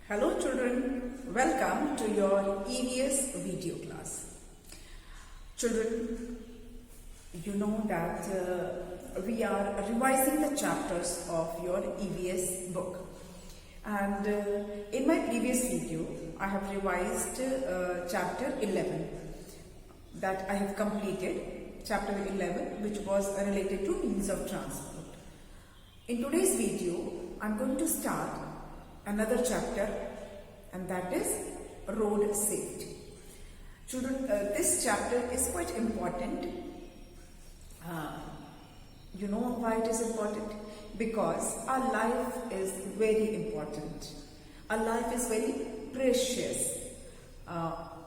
Hello children, welcome to your EVS video class. Children, you know that we are revising the chapters of your EVS book. And in my previous video, I have revised chapter 11 that I have completed, chapter 11, which was related to means of transport. In today's video, I'm going to start another chapter, and that is road safety. Children, this chapter is quite important. You know why it is important? Because our life is very important. Our life is very precious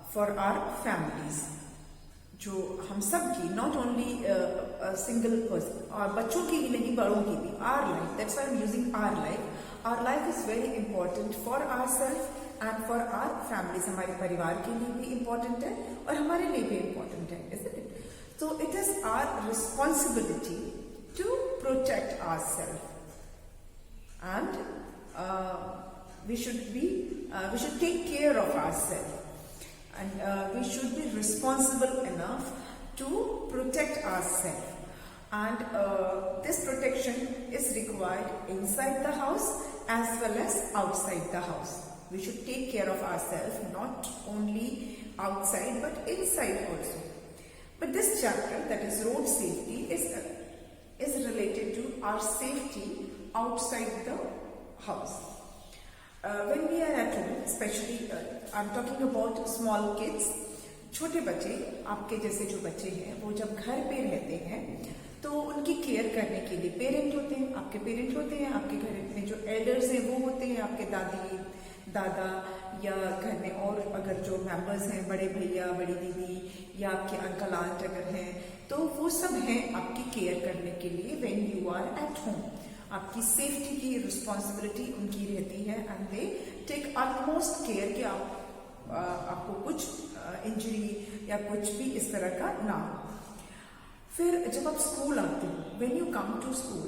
for our families. जो हम सब की, not only a single person, और बच्चों की ही नहीं, बड़ों की भी, our life, that's why I'm using our life. Our life is very important for ourselves and for our families. हमारे परिवार के लिए भी important है और हमारे लिए भी important है, isn't it? So it is our responsibility to protect ourselves, and we should take care of ourselves. And we should be responsible enough to protect ourselves. And this protection is required inside the house as well as outside the house. We should take care of ourselves, not only outside but inside also. But this chapter, that is road safety, is related to our safety outside the house. When we are at home, especially I'm talking about small kids, छोटे बच्चे, आपके जैसे जो बच्चे हैं, वो जब घर पे रहते हैं तो उनकी केयर करने के लिए पेरेंट होते हैं, आपके पेरेंट होते हैं, आपके घर में जो एल्डर्स हैं वो होते हैं, आपके दादी दादा, या घर में और अगर जो मेंबर्स हैं, बड़े भैया बड़ी दीदी या आपके अंकल आंट अगर हैं, तो वो सब हैं आपकी केयर करने के लिए when you are at home. आपकी सेफ्टी की रिस्पॉन्सिबिलिटी उनकी रहती है and they take almost care कि आपको कुछ इंजरी या कुछ भी इस तरह का ना हो. फिर जब आप स्कूल आते हो, when you come to school,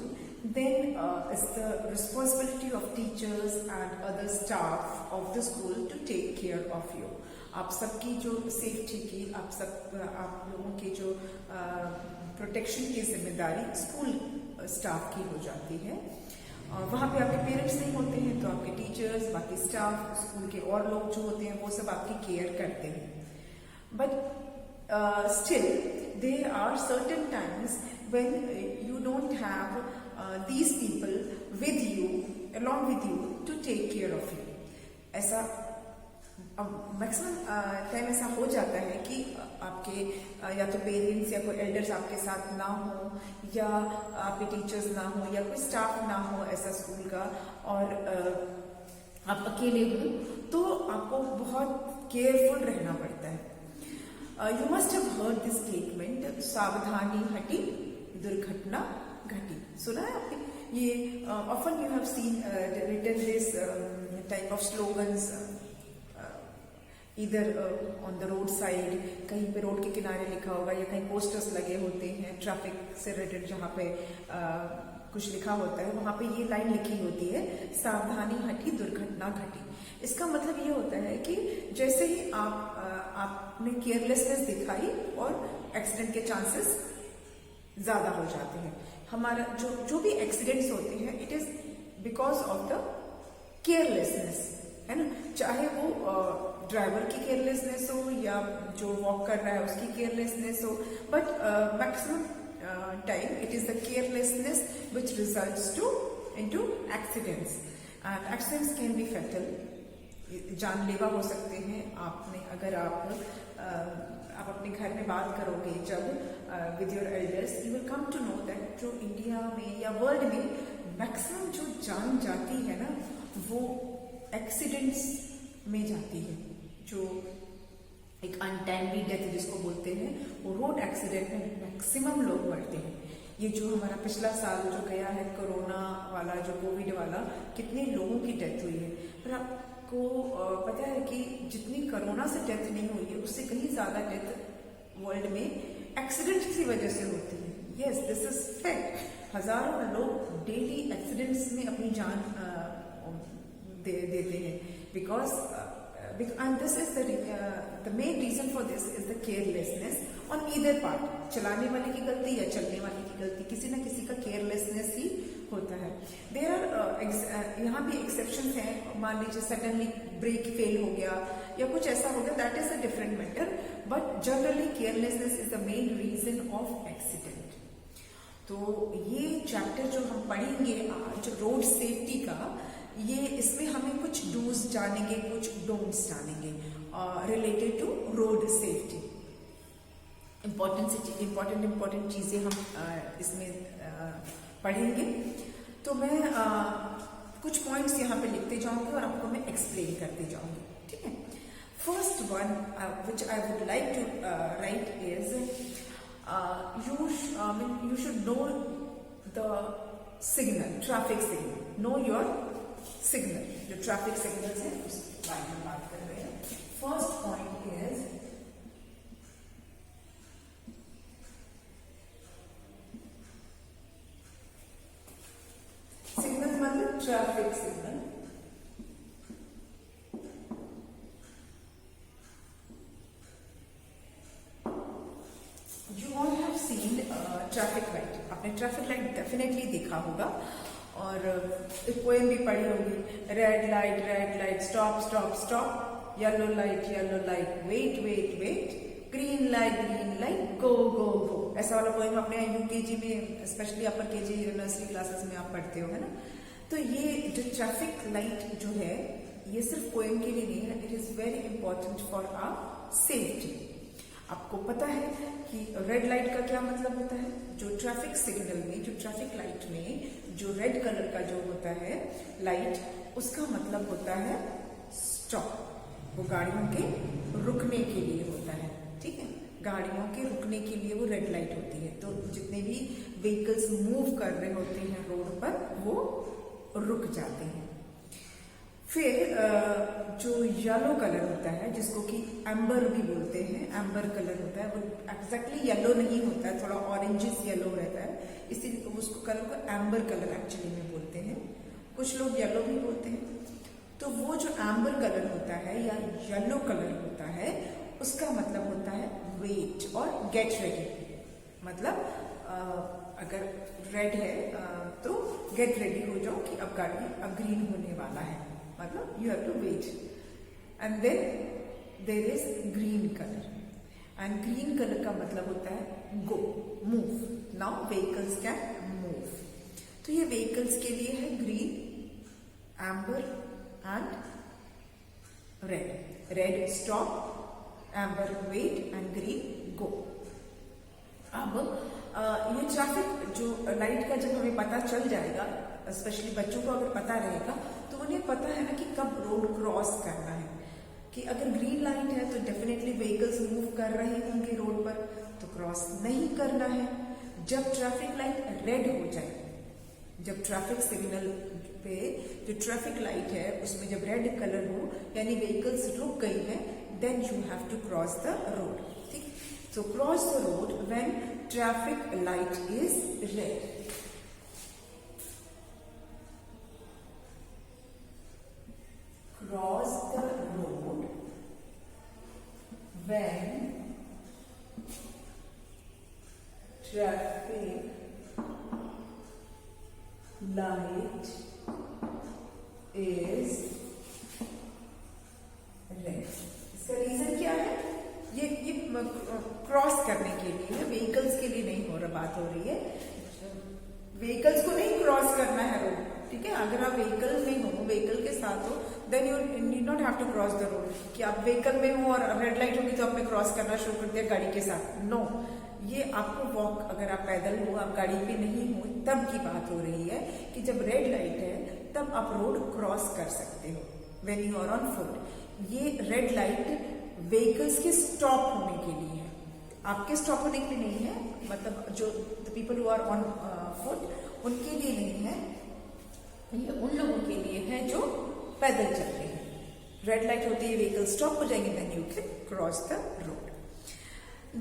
then it's the responsibility of teachers and other staff of the school to take care of you. आप सबकी जो सेफ्टी की, आप लोगों की जो प्रोटेक्शन की जिम्मेदारी स्कूल स्टाफ की हो जाती है. वहाँ पे आपके पेरेंट्स नहीं होते हैं तो आपके टीचर्स, बाकी स्टाफ, स्कूल के और लोग जो होते हैं वो सब आपकी केयर करते हैं. But still there are certain times when you don't have these people with you, along with you, to take care of you. ऐसा मैक्सिमम टाइम ऐसा हो जाता है कि आपके या तो पेरेंट्स या कोई एल्डर्स आपके साथ ना हो, या आपके टीचर्स ना हो, या कोई स्टाफ ना हो ऐसा स्कूल का, और आप अकेले हो, तो आपको बहुत केयरफुल रहना पड़ता है. You must have heard this statement, सावधानी हटी दुर्घटना घटी. सुना है आपने ये? Often you have seen written this type of slogans either on the road side, कहीं पे रोड के किनारे लिखा होगा, या कहीं पोस्टर्स लगे होते हैं ट्रैफिक से रिलेटेड, जहाँ पे कुछ लिखा होता है वहाँ पे ये लाइन लिखी होती है, सावधानी हटी दुर्घटना घटी. इसका मतलब ये होता है कि जैसे ही आपने केयरलेसनेस दिखाई और एक्सीडेंट के चांसेस ज्यादा हो जाते हैं. हमारा जो भी एक्सीडेंट्स होते हैं, it is because of the carelessness, है ना. चाहे वो ड्राइवर की केयरलेसनेस हो या जो वॉक कर रहा है उसकी केयरलेसनेस हो, but maximum time it is the carelessness which results into accidents. And accidents can be fatal, जानलेवा हो सकते हैं. अगर आप अपने घर में बात करोगे जब with your elders, you will come to know that जो इंडिया में या वर्ल्ड में मैक्सिमम जो जान जाती है ना, वो एक्सीडेंट्स में जाती है. जो एक अनटाइमली डेथ जिसको बोलते हैं, वो रोड एक्सीडेंट में मैक्सिमम लोग मरते हैं. ये जो हमारा पिछला साल जो गया है, कोरोना वाला, जो कोविड वाला, कितने लोगों की डेथ हुई है. पर आपको पता है कि जितनी कोरोना से डेथ नहीं हुई है, उससे कहीं ज्यादा डेथ वर्ल्ड में एक्सीडेंट की वजह से होती है. Yes, this is fact. हजारों लोग डेली एक्सीडेंट्स में अपनी जान देते हैं. because and this is the main reason for this is the carelessness on either part. चलाने वाले की गलती या चलने वाले की गलती, किसी ना किसी का केयरलेसनेस ही होता है. देयर आर यहाँ भी एक्सेप्शंस हैं. मान लीजिए सडनली ब्रेक फेल हो गया या कुछ ऐसा हो गया, that is a different matter, but generally carelessness is the main reason of accident. तो ये चैप्टर जो हम पढ़ेंगे आज रोड सेफ्टी का, ये इसमें हमें कुछ डूज जानेंगे, कुछ डोंट्स जानेंगे related to road safety. Important चीजें हम इसमें पढ़ेंगे. तो मैं कुछ पॉइंट्स यहाँ पे लिखते जाऊंगी और आपको मैं एक्सप्लेन करते जाऊंगी. ठीक है. First one which I would like to write is you should know the signal, traffic signal. Know your signal. जो traffic signals है उसके बारे में बात कर रहे हैं. First point is signal मतलब traffic signal. ट्रैफिक लाइट, आपने ट्रैफिक लाइट डेफिनेटली देखा होगा और एक पोएम भी पढ़ी होगी. Red light stop stop stop, yellow light wait wait wait, green light go go go. ऐसा वाला पोएम अपने यूकेजी में, specially upper KG nursery classes में आप पढ़ते हो, है ना. तो ये जो ट्रैफिक लाइट जो है ये सिर्फ पोएम के लिए नहीं है, it is very important for our safety. आपको पता है कि रेड लाइट का क्या मतलब होता है. जो ट्रैफिक सिग्नल में, जो ट्रैफिक लाइट में जो रेड कलर का जो होता है लाइट, उसका मतलब होता है स्टॉप. वो गाड़ियों के रुकने के लिए होता है. ठीक है. गाड़ियों के रुकने के लिए वो रेड लाइट होती है. तो जितने भी व्हीकल्स मूव कर रहे होते हैं रोड पर वो रुक जाते हैं. फिर जो येलो कलर होता है जिसको कि एम्बर भी बोलते हैं, एम्बर कलर होता है, वो एग्जैक्टली येलो नहीं होता है, थोड़ा ऑरेंजिस येलो रहता है, इसीलिए उसको कलर को एम्बर कलर एक्चुअली में बोलते हैं. कुछ लोग येलो भी बोलते हैं. तो वो जो एम्बर कलर होता है या येलो कलर होता है उसका मतलब होता है वेट और गेट रेडी. मतलब अगर रेड है तो गेट रेडी हो जाओ कि अब गाड़ी अब ग्रीन होने वाला है, मतलब you have to wait. And then there is green colour, and green colour का मतलब होता है go, move. Now vehicles can move. तो ये व्हीकल्स के लिए है green, amber and red. Red stop, amber wait and green go. अब ये ट्रैफिक जो लाइट का जब हमें पता चल जाएगा, स्पेशली बच्चों को अगर पता रहेगा तो उन्हें पता है ना कि कब रोड क्रॉस करना है. कि अगर ग्रीन लाइट है तो डेफिनेटली व्हीकल्स मूव कर रहे होंगे रोड पर, तो क्रॉस नहीं करना है. जब ट्रैफिक लाइट रेड हो जाए, जब ट्रैफिक सिग्नल पे जो ट्रैफिक लाइट है उसमें जब रेड कलर हो यानी व्हीकल्स रुक गई है, then you have to cross the road. ठीक. So cross the road when traffic light is red. Cross the road when traffic light is red. इसका रीजन क्या है? ये क्रॉस करने के लिए है, व्हीकल्स के लिए नहीं हो रहा, बात हो रही है. व्हीकल्स को नहीं क्रॉस करना है रोड. ठीक है. अगर आप व्हीकल में हो, व्हीकल के साथ हो, then you need not have to cross the road. कि आप व्हीकल में हो और रेड लाइट होगी तो आपने क्रॉस करना शुरू कर दिया गाड़ी के साथ. नो. ये आपको वॉक, अगर आप पैदल हो, आप गाड़ी पे नहीं हो, तब की बात हो रही है कि जब रेड लाइट है तब आप रोड क्रॉस कर सकते हो, when you are on foot. ये रेड लाइट व्हीकल्स के स्टॉप होने के लिए है, आपके स्टॉप होने के लिए नहीं है. मतलब जो the people who are on foot उनके लिए नहीं है, ये उन लोगों के लिए है जो पैदल चलते हैं. रेड लाइट होती है, व्हीकल स्टॉप हो जाएंगे, then you can cross the road.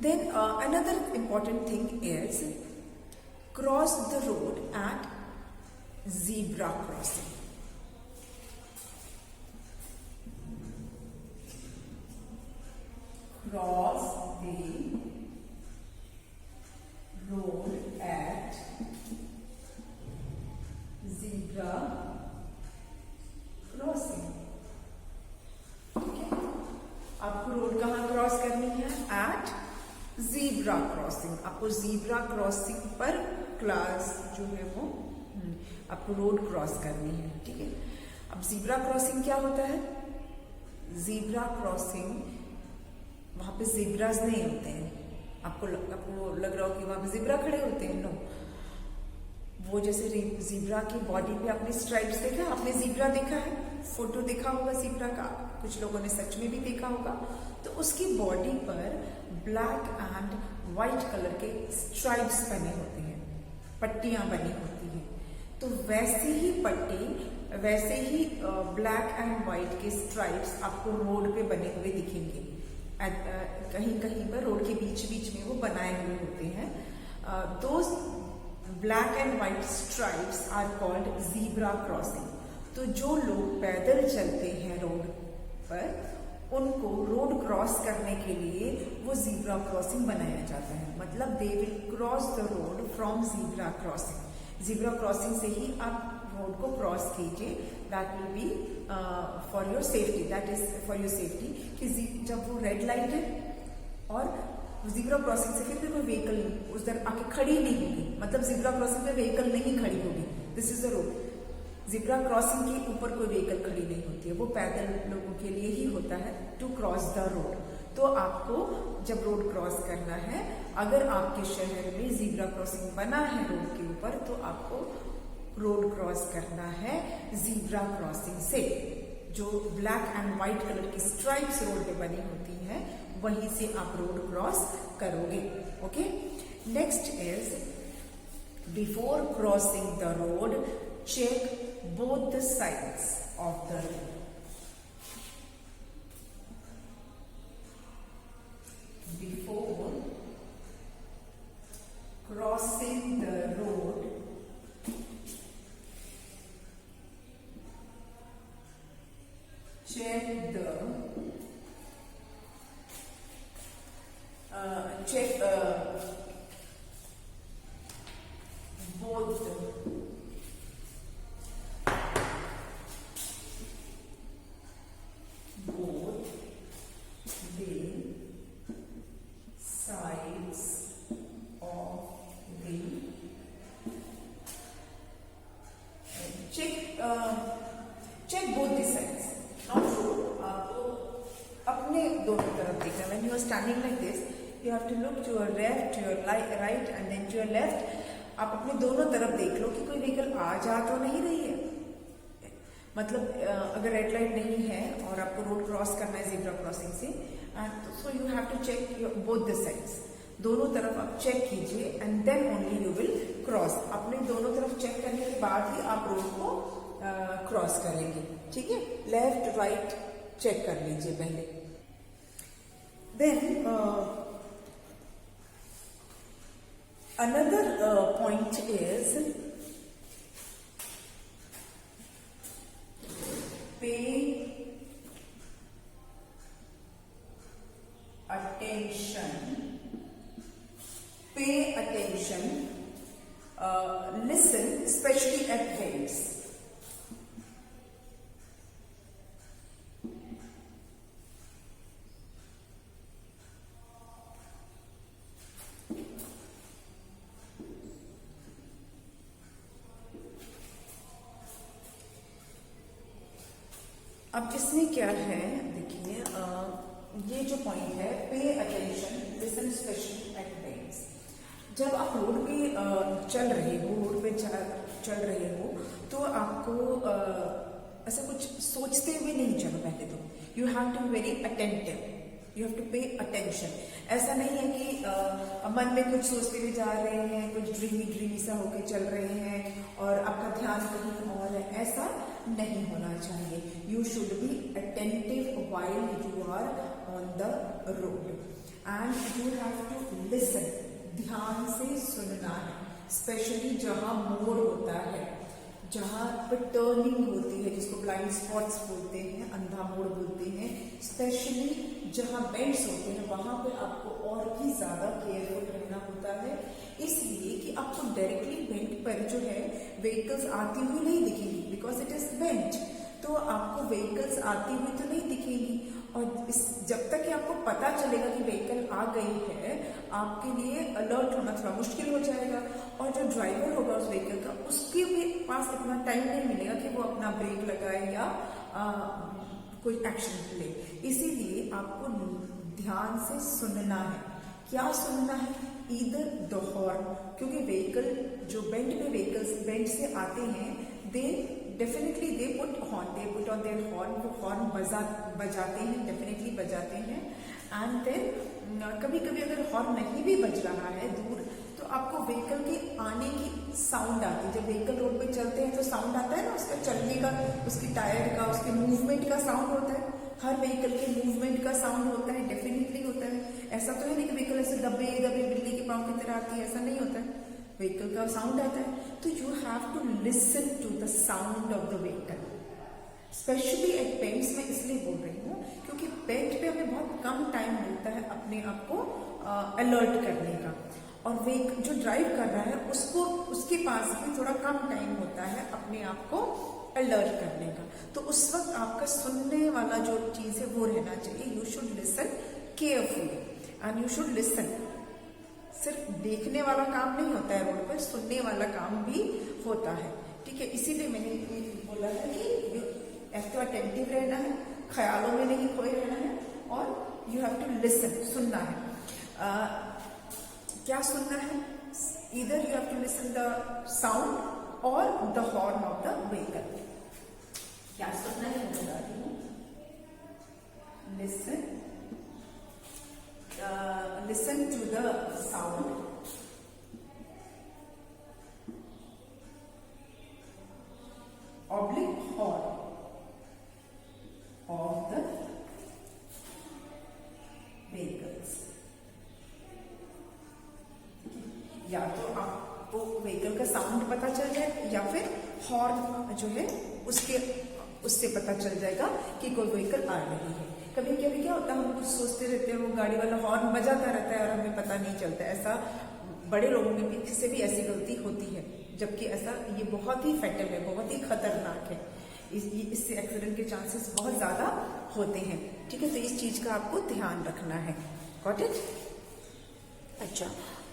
Then another important thing is cross the road at zebra crossing. cross the road at zebra crossing. ठीक है, आपको रोड कहाँ क्रॉस करनी है? At zebra crossing. आपको जीब्रा क्रॉसिंग पर क्लास जो है वो आपको रोड क्रॉस करनी है. ठीक है, अब जीब्रा क्रॉसिंग क्या होता है? जीब्रा क्रॉसिंग, वहां पे जीब्रास नहीं होते हैं. आपको लग रहा हो कि वहां पे जीब्रा खड़े होते हैं. नो, वो जैसे जीब्रा की बॉडी पे आपने स्ट्राइप्स देखा, आपने जीब्रा देखा है, फोटो देखा होगा जीब्रा का, कुछ लोगों ने सच में भी देखा होगा. तो उसकी बॉडी पर ब्लैक एंड व्हाइट कलर के स्ट्राइप्स बने होते हैं, पट्टियां बनी होती हैं. तो वैसे ही पट्टी, वैसे ही ब्लैक एंड व्हाइट के स्ट्राइप्स आपको रोड पे बने हुए दिखेंगे. कहीं कहीं पर रोड के बीच बीच में वो बनाए हुए होते हैं. Those black and white stripes are called zebra crossing. तो जो लोग पैदल चलते हैं रोड पर, उनको रोड क्रॉस करने के लिए वो जीब्रा क्रॉसिंग बनाया जाता है. मतलब they will cross the road from zebra crossing. Zebra crossing से ही आप रोड को क्रॉस कीजिए. That will be for your safety. That is for your safety कि जब वो रेड लाइट है और जीब्रा क्रॉसिंग से फिर कोई व्हीकल उधर आके खड़ी नहीं होगी. मतलब जीब्रा क्रॉसिंग पे व्हीकल नहीं खड़ी होगी. This is the road. Zebra crossing के ऊपर कोई व्हीकल खड़ी नहीं होती है. वो पैदल लोगों के लिए ही होता है टू क्रॉस द रोड. तो आपको जब रोड क्रॉस करना है, अगर आपके शहर में जीब्रा क्रॉसिंग बना है रोड के ऊपर, तो आपको रोड क्रॉस करना है जीब्रा क्रॉसिंग से. जो ब्लैक एंड व्हाइट कलर की स्ट्राइप्स रोड पे बनी होती हैं, वहीं से आप रोड क्रॉस करोगे. Okay, next is before crossing the road, check both the sides of the road. Before crossing the road, check both the sides of the check both the sides. Not true. आपको अपने दोनों तरफ देखना. When you are standing like this, you have to look to your left, to your right, and then to your left. आप अपने दोनों तरफ देख लो कि कोई व्हीकल आ जा तो नहीं रही है. मतलब अगर रेड लाइट नहीं है और आपको रोड क्रॉस करना है जीब्रा क्रॉसिंग से, so you have to check both the sides. दोनों तरफ आप चेक कीजिए and then only you will cross. अपने दोनों तरफ चेक करने के बाद ही आप रोड को क्रॉस करेंगे. ठीक है, लेफ्ट राइट चेक कर लीजिए पहले. Then another point is pay attention, listen, especially at hills. अब इसमें क्या है, देखिए ये जो पॉइंट है, pay attention, listen specially at bends. जब आप रोड पे चल रहे हो तो आपको ऐसा कुछ सोचते हुए नहीं चलो. पहले तो you have to be very attentive, you have to pay attention. ऐसा नहीं है कि मन में कुछ सोचते हुए जा रहे हैं, कुछ ड्रीमी सा होके चल रहे हैं और आपका ध्यान कहीं और है. ऐसा नहीं होना चाहिए. You should be attentive while you are on the road and you have to listen. ध्यान से सुनना है, स्पेशली जहां मोड़ होता है, जहां पे टर्निंग होती है, जिसको ब्लाइंड स्पॉट्स बोलते हैं, अंधा मोड़ बोलते हैं. स्पेशली जहाँ बेंड्स होते हैं वहां पे आपको और भी ज्यादा केयरफुल रहना होता है, इसलिए कि आपको डायरेक्टली बेंड पर जो है व्हीकल्स आती हुई नहीं दिखेंगी, बिकॉज इट इज बेंड। तो आपको व्हीकल्स आती हुई तो नहीं दिखेंगी, और जब तक कि आपको पता चलेगा कि व्हीकल आ गई है, आपके लिए अलर्ट होना थोड़ा मुश्किल हो जाएगा। और जो ड्राइवर होगा उस व्हीकल का, उसके भी पास इतना टाइम नहीं मिलेगा कि वो अपना ब्रेक लगाए या कोई एक्शन ले। इसीलिए आपको ध्यान से सुनना है। क्या सुनना है? ईदर द हॉर्न, क्योंकि व्हीकल जो बेंड पे व्हीकल्स बेंड से आते हैं, they definitely they put on their horn, वो हॉर्न बजाते हैं, डेफिनेटली बजाते हैं। एंड देन कभी कभी अगर हॉर्न नहीं भी बज रहा है दूर, तो आपको व्हीकल के आने की साउंड आती है। जब व्हीकल रोड पे चलते हैं तो साउंड आता है ना, उसका चलने का, उसकी टायर का, उसके मूवमेंट का साउंड होता है। हर व्हीकल के मूवमेंट का साउंड होता है, डेफिनेटली होता है। ऐसा तो है नहीं कि व्हीकल ऐसे दबे दबे बिल्ली के पाँव की तरह आती है, ऐसा नहीं होता है। व्हीकल का साउंड आता है, तो you have to listen to the sound of the vehicle. Specially at bends में इसलिए बोल रही हूँ क्योंकि बेंड पे हमें बहुत कम टाइम मिलता है अपने आप को अलर्ट करने का, और जो ड्राइव कर रहा है उसको, उसके पास भी थोड़ा कम टाइम होता है अपने आप को अलर्ट करने का। तो उस वक्त आपका सुनने वाला जो चीज है वो रहना चाहिए। You should listen carefully and you should listen. सिर्फ देखने वाला काम नहीं होता है रोड पर, सुनने वाला काम भी होता है, ठीक है। इसीलिए मैंने बोला है कि एक्टिव अटेंटिव रहना है, ख्यालों में नहीं खोए रहना है, और यू हैव टू लिसन, सुनना है। क्या सुनना है? Either you have to listen the sound और the horn of the vehicle. क्या सुनना है मैं बता रही हूँ। Listen to the sound oblique horn of the vehicles। या तो आपको व्हीकल का साउंड पता चल जाए, या फिर हॉर्न जो है उससे पता चल जाएगा कि कोई व्हीकल आ रही है। कभी कभी क्या होता है, हम कुछ सोचते रहते हैं, वो गाड़ी वाला हॉर्न बजाता रहता है और हमें पता नहीं चलता। ऐसा बड़े लोगों में भी से भी ऐसी गलती होती है, जबकि ऐसा ये बहुत ही फैटल है, बहुत ही खतरनाक है। इससे एक्सीडेंट के चांसेस बहुत ज्यादा होते हैं, ठीक है। तो इस चीज का आपको ध्यान रखना है। Got it? अच्छा,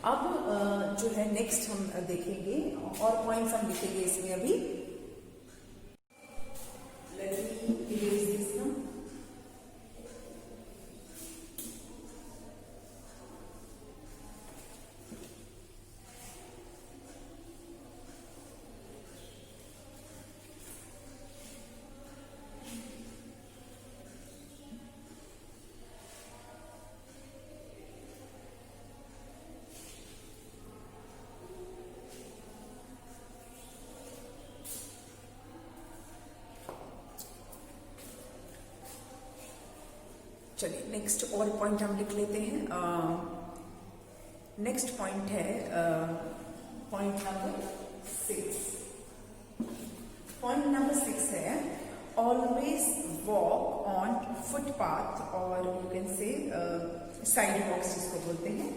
अब जो है नेक्स्ट हम देखेंगे, और पॉइंट्स हम लिखेंगे इसमें अभी। Let me erase this now. चलिए नेक्स्ट और पॉइंट हम लिख लेते हैं। नेक्स्ट पॉइंट है पॉइंट नंबर 6। पॉइंट नंबर 6 है ऑलवेज वॉक ऑन फुटपाथ, और you can say side walks जिसको बोलते हैं।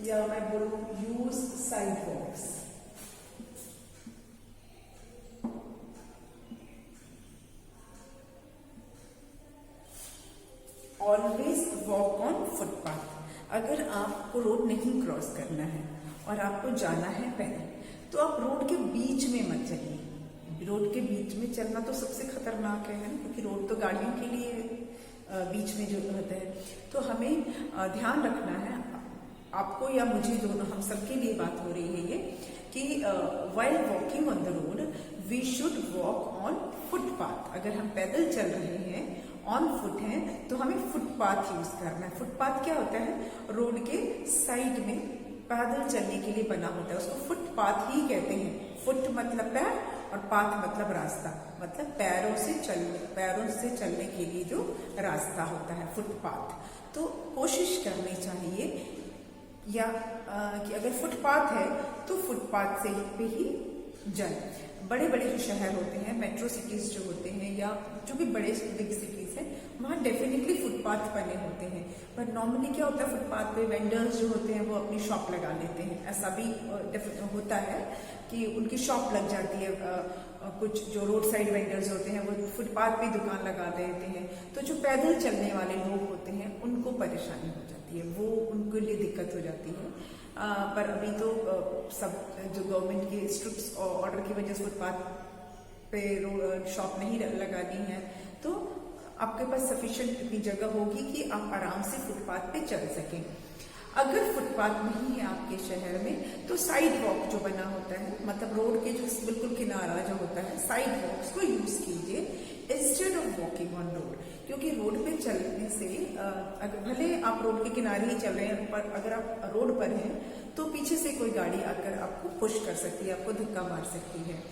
या मैं बोलूं use sidewalks. Always walk on footpath. अगर आपको रोड नहीं क्रॉस करना है और आपको जाना है पैदल, तो आप रोड के बीच में मत चलिए। रोड के बीच में चलना तो सबसे खतरनाक है ना, क्योंकि रोड तो गाड़ियों के लिए बीच में जो होता है। तो हमें ध्यान रखना है, आपको या मुझे, दोनों हम सबके लिए बात हो रही है ये, कि while walking on the road we should walk on footpath. अगर हम पैदल चल रहे हैं, ऑन फुट हैं, तो हमें फुटपाथ यूज करना है। फुटपाथ क्या होता है? रोड के साइड में पैदल चलने के लिए बना होता है, उसको फुटपाथ ही कहते हैं। फुट मतलब पैर और पाथ मतलब रास्ता, मतलब पैरों से चलने के लिए जो रास्ता होता है, फुटपाथ। तो कोशिश करनी चाहिए या कि अगर फुटपाथ है तो फुटपाथ से पे ही जाए। बड़े बड़े जो शहर होते हैं, मेट्रो सिटीज जो होते हैं या जो भी बड़े बिग सिटीज हैं, वहाँ डेफिनेटली फुटपाथ बने होते हैं। पर नॉर्मली क्या होता है, फुटपाथ पे वेंडर्स जो होते हैं वो अपनी शॉप लगा लेते हैं। ऐसा भी होता है कि उनकी शॉप लग जाती है। कुछ जो रोड साइड वेंडर्स होते हैं वो फुटपाथ पे दुकान लगा देते हैं। तो जो पैदल चलने वाले लोग होते हैं उनको परेशानी हो जाती है, वो उनके लिए दिक्कत हो जाती है। पर अभी तो सब जो गवर्नमेंट के स्ट्रिक्ट ऑर्डर की वजह से फुटपाथ पे शॉप नहीं लगानी है, तो आपके पास सफिशिएंट इतनी जगह होगी कि आप आराम से फुटपाथ पे चल सकें। अगर फुटपाथ नहीं है आपके शहर में तो साइड वॉक जो बना होता है, मतलब रोड के जो बिल्कुल किनारा जो होता है, साइड वॉक्स को यूज कीजिए instead of walking on road. क्योंकि रोड पे चलने से अगर भले आप रोड के किनारे ही चल रहे हैं, पर अगर आप रोड पर हैं तो पीछे से कोई गाड़ी आकर आपको पुश कर सकती है, आपको धक्का मार सकती है।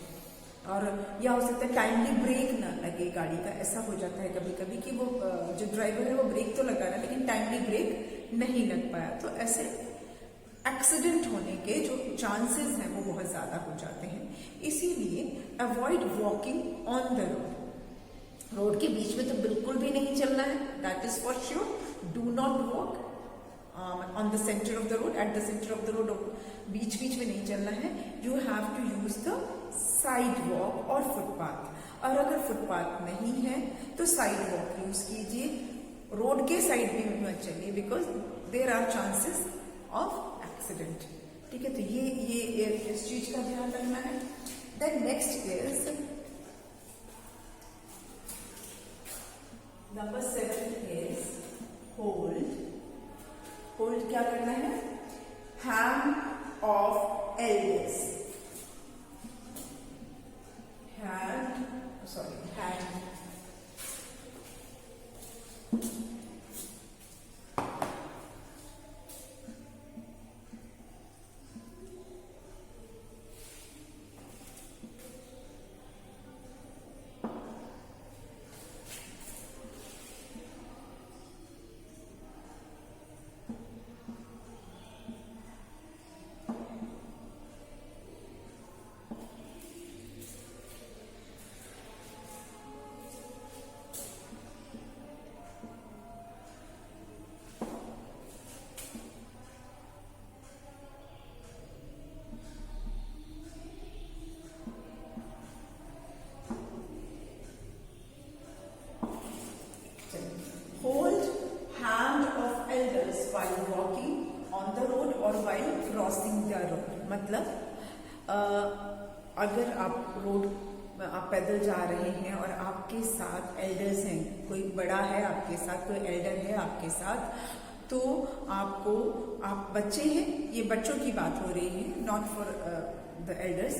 और या हो सकता है टाइमली ब्रेक ना लगे गाड़ी का। ऐसा हो जाता है कभी कभी कि वो जो ड्राइवर है वो ब्रेक तो लगा रहा है लेकिन टाइमली ब्रेक नहीं लग पाया, तो ऐसे एक्सीडेंट होने के जो चांसेस हैं वो बहुत ज्यादा हो जाते हैं। इसीलिए avoid walking on the road. Road के बीच में तो बिल्कुल भी नहीं चलना है, that is for sure. Do not walk on the centre of the road, at the centre of the road, बीच में नहीं चलना है। You have to use the side walk और फुटपाथ। और अगर फुटपाथ नहीं है तो साइड वॉक यूज कीजिए, रोड के साइड में मत चलिए, because there are chances of accident. ठीक है, तो ये इस चीज का ध्यान रखना है। Then next is number 7 is hold. Hold क्या करना है? Hand of elders, hand. while walking on the road or while crossing the road। मतलब अगर आप पैदल जा रहे हैं और आपके साथ एल्डर्स हैं, कोई बड़ा है आपके साथ, कोई एल्डर है आपके साथ, तो आप बच्चे हैं, ये बच्चों की बात हो रही है, नॉट फॉर द एल्डर्स।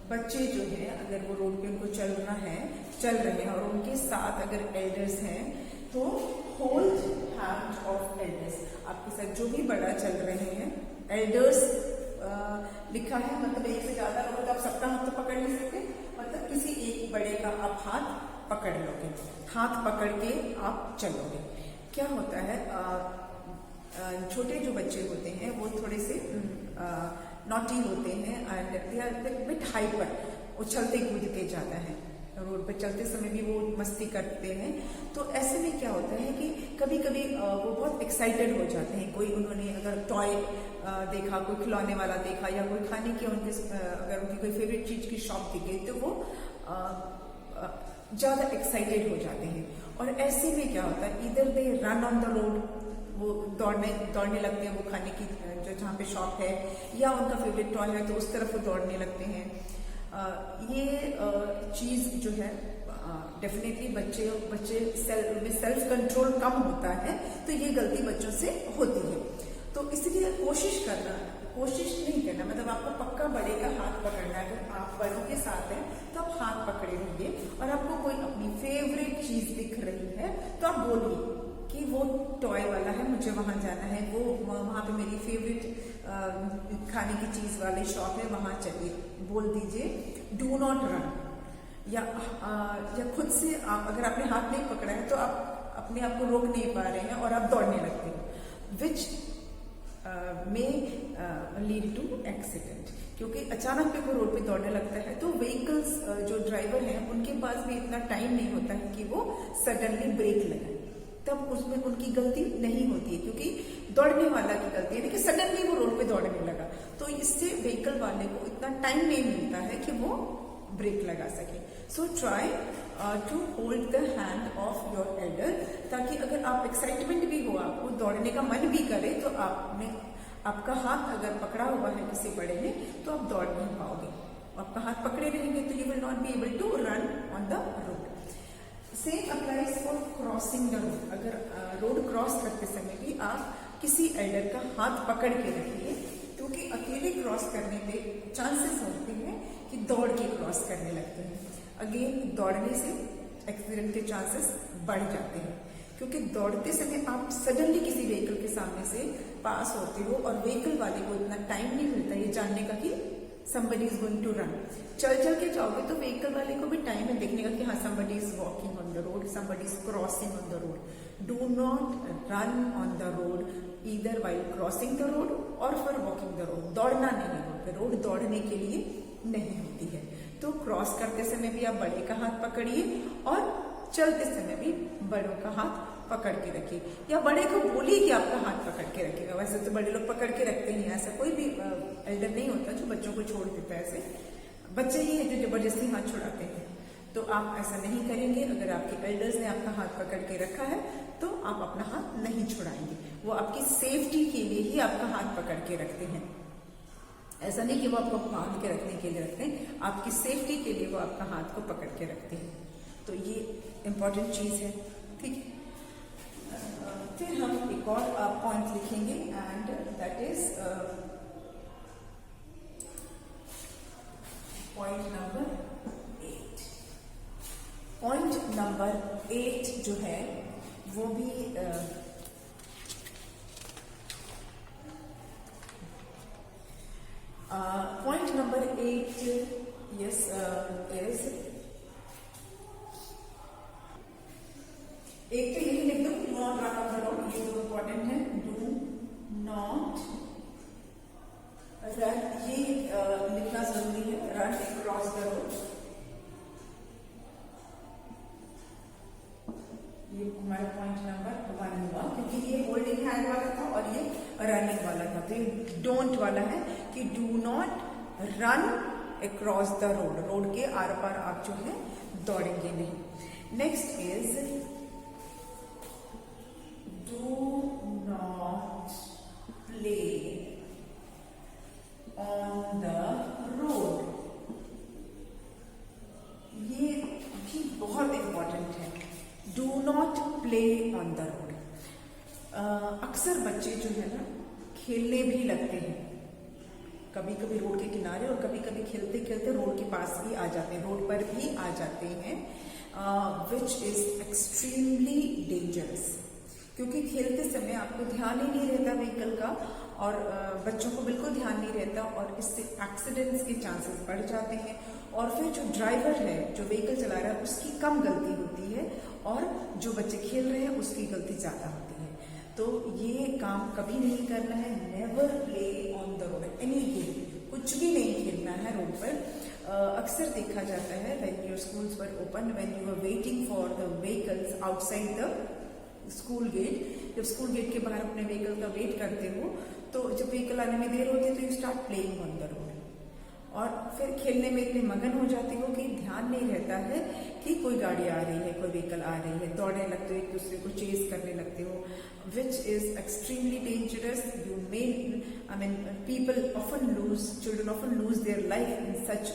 बच्चे जो है अगर वो रोड पे उनको चल रहे हैं और उनके साथ अगर एल्डर्स हैं तो होल्ड हैंड ऑफ एल्डर्स। आपके साथ जो भी बड़ा चल रहे हैं, एल्डर्स लिखा है, मतलब एक से ज्यादा लोग, आप सबका हाथ तो पकड़ नहीं सकते, मतलब किसी एक बड़े का आप हाथ पकड़ लोगे, हाथ पकड़ के आप चलोगे। क्या होता है, छोटे जो बच्चे होते हैं वो थोड़े से नॉटी होते हैं and they are bit hyper, उछलते कूदते ज्यादा है, रोड पे चलते समय भी वो मस्ती करते हैं। तो ऐसे में क्या होता है कि कभी कभी वो बहुत एक्साइटेड हो जाते हैं। कोई उन्होंने अगर टॉय देखा, कोई खिलौने वाला देखा या कोई खाने की अगर उनकी कोई फेवरेट चीज की शॉप दिख गई तो वो ज्यादा एक्साइटेड हो जाते हैं। और ऐसे में क्या होता है, इधर they run on the road, वो दौड़ने लगते हैं, वो खाने की जो जहाँ पे शॉप है या उनका फेवरेट टॉय है तो उस तरफ वो दौड़ने लगते हैं। ये चीज जो है डेफिनेटली बच्चे में सेल्फ कंट्रोल कम होता है, तो ये गलती बच्चों से होती है। तो इसलिए कोशिश नहीं करना, मतलब आपको पक्का बड़े का हाथ पकड़ना है। अगर आप बड़ों के साथ हैं तो आप हाथ पकड़े होंगे और आपको कोई अपनी फेवरेट चीज दिख रही है तो आप बोलिए कि वो टॉय वाला है, मुझे वहां जाना है, वो वहां पे मेरी फेवरेट खाने की चीज वाले शॉप है वहां चलिए, बोल दीजिए डू नॉट रन, या खुद से आप अगर आपने हाथ नहीं पकड़ा है तो आप अपने आप को रोक नहीं पा रहे हैं और आप दौड़ने लगते हो, विच में लीड टू एक्सीडेंट। क्योंकि अचानक पे कोई रोड पे दौड़ने लगता है तो व्हीकल्स जो ड्राइवर हैं उनके पास भी इतना टाइम नहीं होता है कि वो सडनली ब्रेक लगाए, तब उसमें उनकी गलती नहीं होती है क्योंकि दौड़ने वाला की गलती है, लेकिन सडनली वो रोड पे दौड़ने लगा तो इससे व्हीकल वाले को इतना टाइम नहीं मिलता है कि वो ब्रेक लगा सके। So try to hold the hand of your elder, ताकि अगर आप एक्साइटमेंट भी हो, आपको दौड़ने का मन भी करे तो आपका हाथ अगर पकड़ा हुआ है किसी बड़े ने तो आप दौड़ नहीं पाओगे। आपका हाथ पकड़े रहेंगे तो you will not be able to run on the road. Same applies for crossing the road. अगर रोड क्रॉस करते समय भी आप किसी एल्डर का हाथ पकड़ के रखिए, क्योंकि अकेले क्रॉस करने पे चांसेस होते हैं कि दौड़ के क्रॉस करने लगते हैं। अगेन दौड़ने से एक्सीडेंट के चांसेस बढ़ जाते हैं, क्योंकि दौड़ते समय आप सडनली किसी व्हीकल के सामने से पास होते हो और व्हीकल वाले को इतना टाइम नहीं मिलता ये जानने का कि somebody is going to run। चल चल के जाओगे तो व्हीकल वाले को भी टाइम है देखने का कि हाँ somebody is walking on the road, somebody is crossing on the road। Do not run on the road either while crossing the road or for walking the road। दौड़ना नहीं है, रोड दौड़ने के लिए नहीं होती है। तो क्रॉस करते समय भी आप बड़े का हाथ पकड़िए और चलते समय भी बड़ों का हाथ पकड़ के रखिए, या बड़े को बोलिए कि आपका हाथ पकड़ के रखिएगा। वैसे तो बड़े लोग पकड़ के रखते हैं, ऐसा कोई भी एल्डर नहीं होता जो बच्चों को छोड़ देता है, ऐसे बच्चे ही हैं जो जबरदस्ती हाथ छुड़ाते हैं। तो आप ऐसा नहीं करेंगे। अगर आपके एल्डर्स ने आपका हाथ पकड़ के रखा है तो आप अपना हाथ नहीं छुड़ाएंगे। वो आपकी सेफ्टी के लिए ही आपका हाथ पकड़ के रखते हैं, ऐसा नहीं कि वो आपको बांध के रखने के लिए रखते हैं, आपकी सेफ्टी के लिए वो आपका हाथ को पकड़ के रखते हैं। तो ये इंपॉर्टेंट चीज है, ठीक है। फिर हम एक और पॉइंट लिखेंगे and that is point number 8। Point number 8 जो है वो भी पॉइंट नंबर 8 यस इज, एक तो यही लिख दो do not run on the road, ये तो इम्पोर्टेंट है। डू नॉट रन, ये लिखना जरूरी है, रन अक्रॉस द रोड। ये हमारा पॉइंट नंबर 1 हुआ, क्योंकि ये होल्डिंग हैंड वाला था और ये रनिंग वाला था। तो ये डोंट वाला है कि do not run across the road, road के आर पार आप जो है दौड़ेंगे नहीं। Next is do not play on the road। ये भी बहुत इंपॉर्टेंट है, do not play on the road। अक्सर बच्चे जो है ना खेलने भी लगते हैं, कभी कभी रोड के किनारे और कभी कभी खेलते खेलते रोड के पास भी आ जाते हैं, रोड पर भी आ जाते हैं, विच इज एक्सट्रीमली डेंजरस। क्योंकि खेलते समय आपको ध्यान ही नहीं रहता व्हीकल का और बच्चों को बिल्कुल ध्यान नहीं रहता और इससे एक्सीडेंट्स के चांसेस बढ़ जाते हैं। और फिर जो ड्राइवर है, जो व्हीकल चला रहा है, उसकी कम गलती होती है और जो बच्चे खेल रहे हैं उसकी गलती ज्यादा होती है। तो ये काम कभी नहीं करना है। Never play on the road, any game, कुछ भी नहीं खेलना है रोड पर। अक्सर देखा जाता है when your schools were open, when you are waiting for the vehicles outside the school gate, जब स्कूल गेट के बाहर अपने व्हीकल का वेट करते हो तो जब व्हीकल आने में देर होती है तो you start playing on the road और फिर खेलने में इतने मगन हो जाते हो कि ध्यान नहीं रहता है कि कोई गाड़ी आ रही है, कोई व्हीकल आ रही है, दौड़ने लगते हो, एक दूसरे को चेज करने लगते हो, which is extremely dangerous. You may I mean people often lose, children often lose their life in such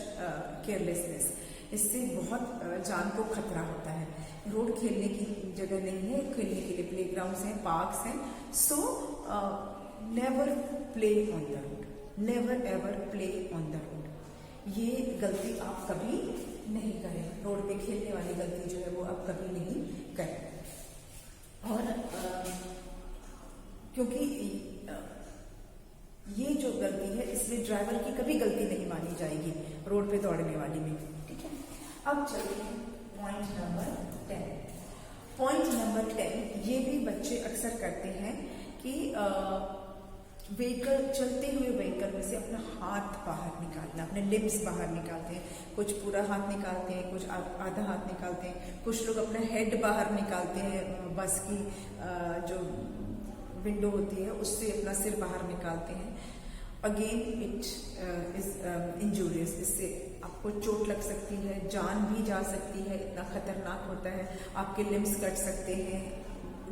carelessness. इससे बहुत जान को खतरा होता है। रोड खेलने की जगह नहीं है, खेलने के लिए प्लेग्राउंड्स हैं, पार्क्स हैं। So never play on the road, never ever play on the road. ये गलती आप कभी नहीं करें, रोड पे खेलने वाली गलती जो है वो आप कभी नहीं करें। और क्योंकि ये जो ड्राइवर की कभी गलती नहीं मानी जाएगी रोड पे दौड़ने वाली में, ठीक है। अब चलिए पॉइंट नंबर 10। पॉइंट नंबर 10 ये भी बच्चे अक्सर करते हैं कि व्हीकल, चलते हुए व्हीकल में से अपना हाथ बाहर निकालना, अपने लिप्स बाहर निकालते हैं। कुछ पूरा हाथ निकालते हैं, कुछ आधा हाथ निकालते हैं, कुछ लोग अपना हेड बाहर निकालते हैं, बस की जो विंडो होती है उससे अपना सिर बाहर निकालते हैं। अगेन इट इज इंजूरियस, इससे आपको चोट लग सकती है, जान भी जा सकती है, इतना खतरनाक होता है, आपके लिम्स कट सकते हैं,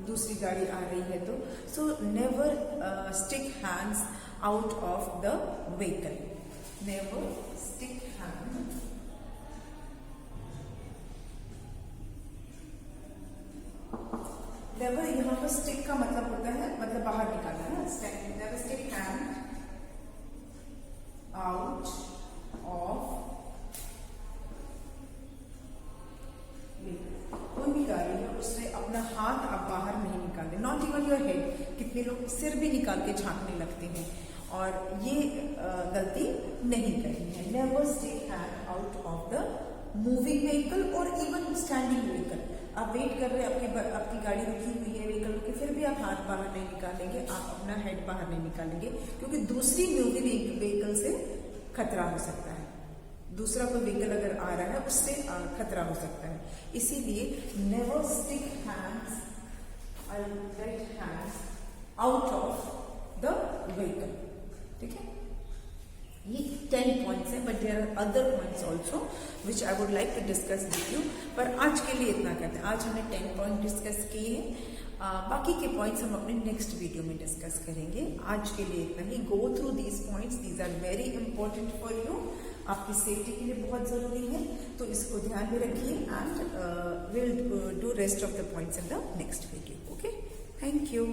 दूसरी गाड़ी आ रही है तो। So never stick hands out of the vehicle, never stick hand never, यहाँ पर स्टिक का मतलब होता है मतलब बाहर निकालना है, never stick hand out of, कोई भी गाड़ी है उससे अपना हाथ आप बाहर नहीं निकालें, नॉट इवन योर हेड। कितने लोग सिर भी निकाल के झांकने लगते हैं और ये गलती नहीं करनी है। Never stick hand out of the moving vehicle और इवन स्टैंडिंग व्हीकल। आप वेट कर रहे हैं, आपकी गाड़ी रुकी हुई है, व्हीकल रुकी, फिर भी आप हाथ बाहर नहीं निकालेंगे, आप अपना हेड बाहर नहीं निकालेंगे, क्योंकि दूसरी मूविंग व्हीकल से खतरा हो सकता है। दूसरा कोई व्हीकल अगर आ रहा है उससे खतरा हो सकता है, इसीलिए never stick hands out of the vehicle, ठीक है। ये 10 पॉइंट्स हैं, but there are other points also which I would like to discuss with you, पर आज के लिए इतना करते हैं। आज हमने 10 पॉइंट डिस्कस किए हैं, बाकी के पॉइंट्स हम अपने नेक्स्ट वीडियो में डिस्कस करेंगे। आज के लिए इतना ही। Go through these points, these are very important for you, आपकी सेफ्टी के लिए बहुत जरूरी है, तो इसको ध्यान में रखिए and will do rest of the points in the next video. Okay, thank you.